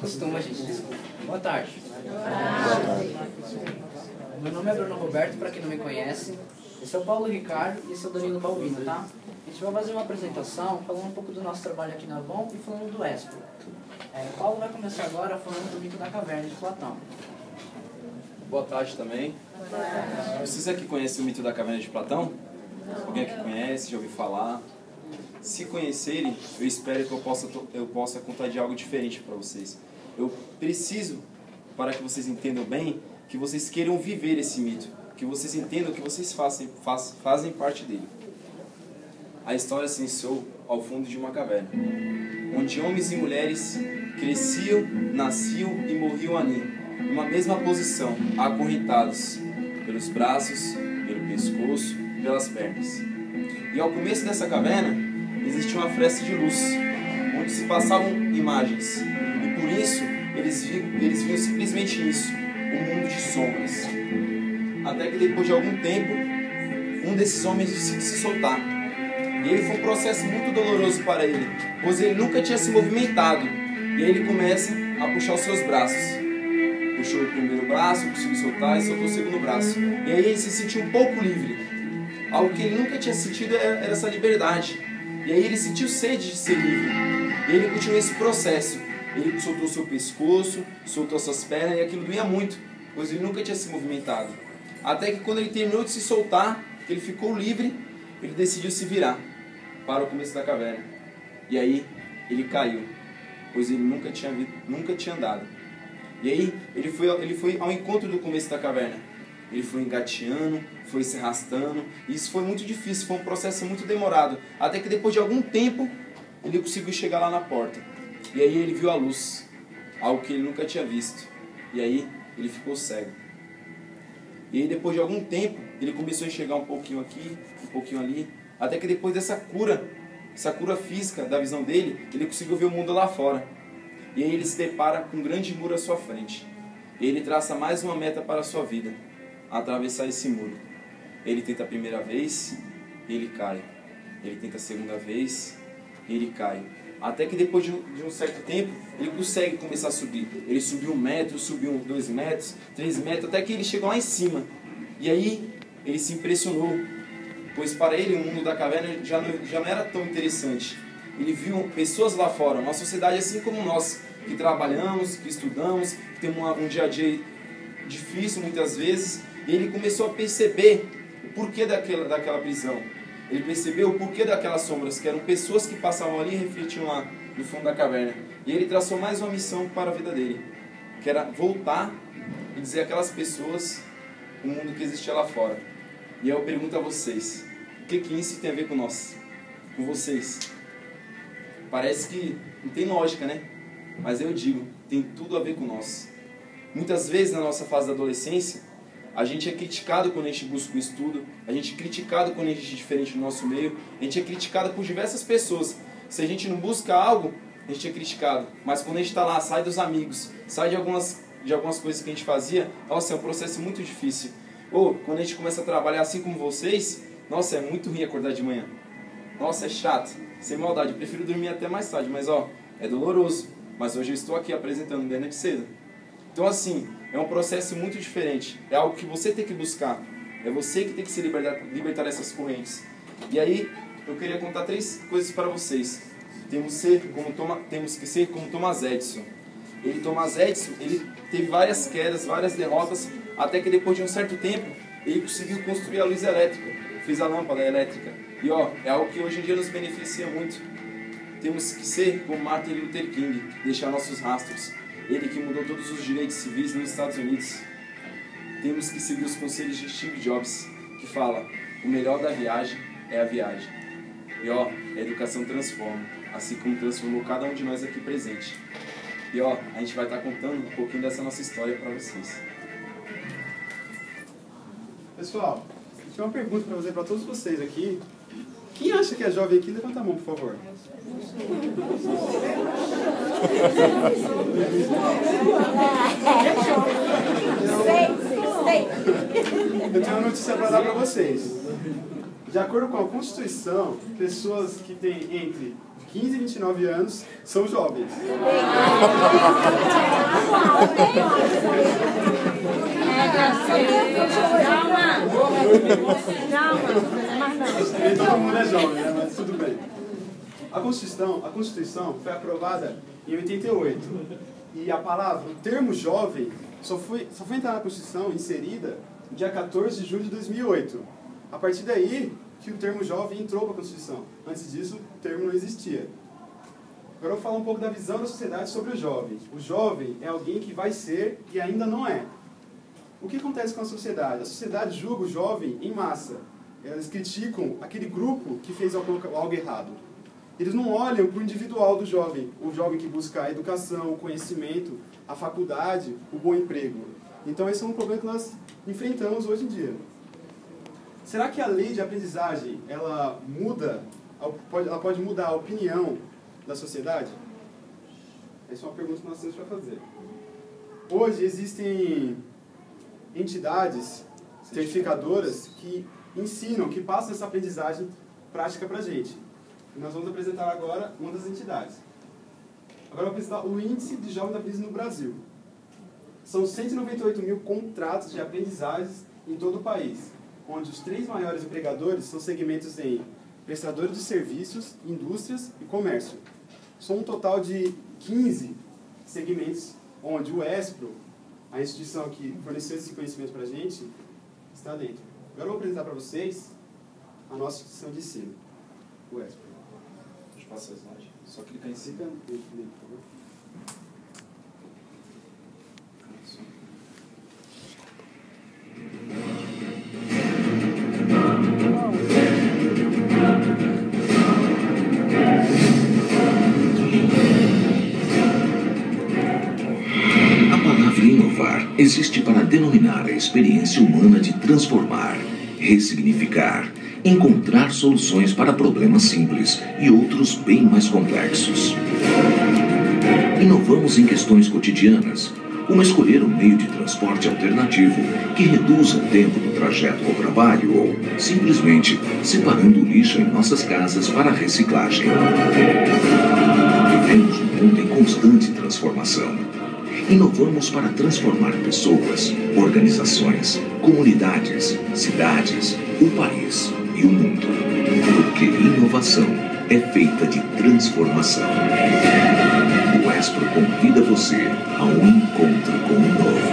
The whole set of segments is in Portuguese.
Costuma, gente, desculpa. Boa tarde. Meu nome é Bruno Roberto, para quem não me conhece. Esse é o Paulo Ricardo e esse é o Danilo Balbino, tá? A gente vai fazer uma apresentação falando um pouco do nosso trabalho aqui na Avon e falando do Expo. O Paulo vai começar agora falando do mito da caverna de Platão. Boa tarde também. Vocês aqui conhecem o mito da caverna de Platão? Alguém aqui conhece, já ouviu falar? Se conhecerem, eu espero que eu possa contar de algo diferente para vocês. Eu preciso, para que vocês entendam bem, que vocês queiram viver esse mito, que vocês entendam que vocês fazem parte dele. A história se iniciou ao fundo de uma caverna, onde homens e mulheres cresciam, nasciam e morriam ali, numa mesma posição, acorrentados pelos braços, pelo pescoço, pelas pernas. E ao começo dessa caverna, existia uma fresta de luz, onde se passavam imagens. E por isso, eles viam simplesmente isso, um mundo de sombras. Até que depois de algum tempo, um desses homens decidiu se soltar. E ele foi um processo muito doloroso para ele, pois ele nunca tinha se movimentado. E aí ele começa a puxar os seus braços. Puxou o primeiro braço, conseguiu soltar e soltou o segundo braço. E aí ele se sentiu um pouco livre. Algo que ele nunca tinha sentido era essa liberdade. E aí ele sentiu sede de ser livre. E ele continuou esse processo. Ele soltou seu pescoço, soltou suas pernas e aquilo doía muito, pois ele nunca tinha se movimentado. Até que quando ele terminou de se soltar, que ele ficou livre, ele decidiu se virar para o começo da caverna. E aí ele caiu, pois ele nunca tinha andado. E aí ele foi ao encontro do começo da caverna. Ele foi engateando, foi se arrastando. E isso foi muito difícil, foi um processo muito demorado. Até que depois de algum tempo, ele conseguiu chegar lá na porta. E aí ele viu a luz, algo que ele nunca tinha visto. E aí ele ficou cego. E aí depois de algum tempo, ele começou a enxergar um pouquinho aqui, um pouquinho ali. Até que depois dessa cura física da visão dele, ele conseguiu ver o mundo lá fora. E aí ele se depara com um grande muro à sua frente. E ele traça mais uma meta para a sua vida: atravessar esse muro. Ele tenta a primeira vez, ele cai. Ele tenta a segunda vez, ele cai. Até que depois de um certo tempo, ele consegue começar a subir. Ele subiu 1 metro, subiu 2 metros, 3 metros, até que ele chegou lá em cima. E aí ele se impressionou, pois para ele o mundo da caverna já não era tão interessante. Ele viu pessoas lá fora, uma sociedade assim como nós, que trabalhamos, que estudamos, que temos um dia a dia difícil muitas vezes. E ele começou a perceber o porquê daquela prisão. Ele percebeu o porquê daquelas sombras, que eram pessoas que passavam ali e refletiam lá no fundo da caverna. E ele traçou mais uma missão para a vida dele, que era voltar e dizer àquelas pessoas o mundo que existia lá fora. E eu pergunto a vocês, o que isso tem a ver com nós? Com vocês? Parece que não tem lógica, né? Mas eu digo, tem tudo a ver com nós. Muitas vezes na nossa fase da adolescência, a gente é criticado quando a gente busca o estudo, a gente é criticado quando a gente é diferente do nosso meio, a gente é criticado por diversas pessoas. Se a gente não busca algo, a gente é criticado. Mas quando a gente está lá, sai dos amigos, sai de algumas coisas que a gente fazia, nossa, é um processo muito difícil. Ou quando a gente começa a trabalhar assim como vocês, nossa, é muito ruim acordar de manhã. Nossa, é chato, sem maldade, eu prefiro dormir até mais tarde, mas é doloroso. Mas hoje eu estou aqui apresentando desde de cedo. Então assim, é um processo muito diferente. É algo que você tem que buscar. É você que tem que se libertar dessas correntes. E aí, eu queria contar 3 coisas para vocês. Temos que ser como Thomas Edison. Thomas Edison, ele teve várias quedas, várias derrotas, até que depois de um certo tempo, ele conseguiu construir a luz elétrica. Fez a lâmpada elétrica. E é algo que hoje em dia nos beneficia muito. Temos que ser como Martin Luther King, deixar nossos rastros. Ele que mudou todos os direitos civis nos Estados Unidos. Temos que seguir os conselhos de Steve Jobs, que fala: o melhor da viagem é a viagem. E a educação transforma, assim como transformou cada um de nós aqui presente. E a gente vai estar contando um pouquinho dessa nossa história para vocês. Pessoal, eu tenho uma pergunta para fazer para todos vocês aqui. Quem acha que é jovem aqui, levanta a mão, por favor. Eu tenho uma notícia para dar para vocês. De acordo com a Constituição, pessoas que têm entre 15 e 29 anos são jovens. Nem todo mundo é jovem, né? Mas tudo bem. A Constituição foi aprovada em 88. E a palavra, o termo jovem, só foi entrar na Constituição, inserida, no dia 14 de julho de 2008. A partir daí, que o termo jovem entrou para a Constituição. Antes disso, o termo não existia. Agora eu vou falar um pouco da visão da sociedade sobre o jovem. O jovem é alguém que vai ser e ainda não é. O que acontece com a sociedade? A sociedade julga o jovem em massa. Elas criticam aquele grupo que fez algo errado. Eles não olham para o individual do jovem. O jovem que busca a educação, o conhecimento, a faculdade, o bom emprego. Então esse é um problema que nós enfrentamos hoje em dia. Será que a lei de aprendizagem, ela pode mudar a opinião da sociedade? Essa é uma pergunta que nós temos para fazer. Hoje existem entidades certificadoras que ensinam, que passam essa aprendizagem prática para a gente. E nós vamos apresentar agora uma das entidades. Agora eu vou apresentar o Índice de Jovens Aprendiz no Brasil. São 198 mil contratos de aprendizagens em todo o país, onde os 3 maiores empregadores são segmentos em prestadores de serviços, indústrias e comércio. São um total de 15 segmentos, onde o ESPRO, a instituição que forneceu esse conhecimento para a gente, está dentro. Agora eu vou apresentar para vocês a nossa instituição de ensino, o ESPRO. Deixa eu passar a slide. Só clicar em cima. Por favor. Inovar existe para denominar a experiência humana de transformar, ressignificar, encontrar soluções para problemas simples e outros bem mais complexos. Inovamos em questões cotidianas, como escolher um meio de transporte alternativo que reduza o tempo do trajeto ao trabalho ou, simplesmente, separando o lixo em nossas casas para reciclagem. Vivemos um mundo em constante transformação. Inovamos para transformar pessoas, organizações, comunidades, cidades, o país e o mundo. Porque inovação é feita de transformação. O ESPRO convida você a um encontro com o novo.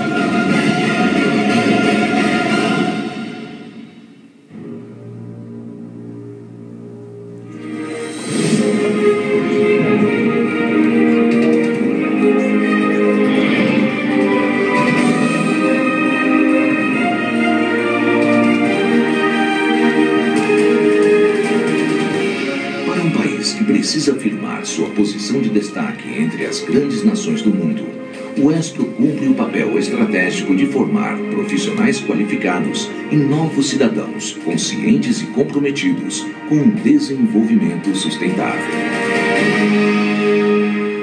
Precisa afirmar sua posição de destaque entre as grandes nações do mundo, o ESPRO cumpre o papel estratégico de formar profissionais qualificados e novos cidadãos conscientes e comprometidos com o desenvolvimento sustentável.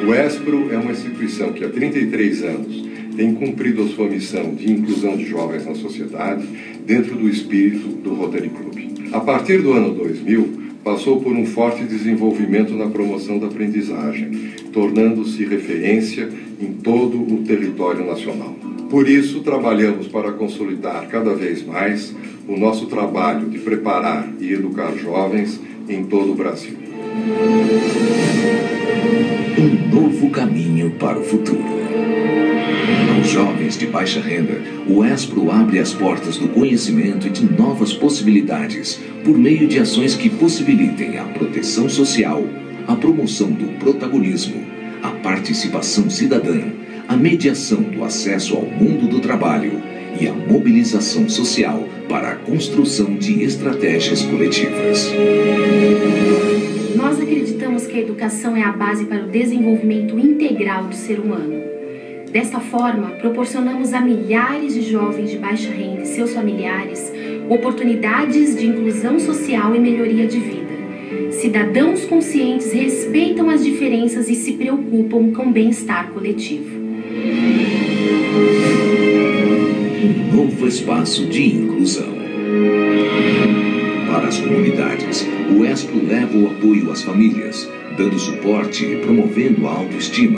O ESPRO é uma instituição que há 33 anos tem cumprido a sua missão de inclusão de jovens na sociedade dentro do espírito do Rotary Club. A partir do ano 2000, passou por um forte desenvolvimento na promoção da aprendizagem, tornando-se referência em todo o território nacional. Por isso, trabalhamos para consolidar cada vez mais o nosso trabalho de preparar e educar jovens em todo o Brasil. Um novo caminho para o futuro. Aos jovens de baixa renda, o ESPRO abre as portas do conhecimento e de novas possibilidades por meio de ações que possibilitem a proteção social, a promoção do protagonismo, a participação cidadã, a mediação do acesso ao mundo do trabalho e a mobilização social para a construção de estratégias coletivas. Nós acreditamos que a educação é a base para o desenvolvimento integral do ser humano. Desta forma, proporcionamos a milhares de jovens de baixa renda e seus familiares oportunidades de inclusão social e melhoria de vida. Cidadãos conscientes respeitam as diferenças e se preocupam com o bem-estar coletivo. Um novo espaço de inclusão. Para as comunidades, o ESPRO leva o apoio às famílias, dando suporte e promovendo a autoestima.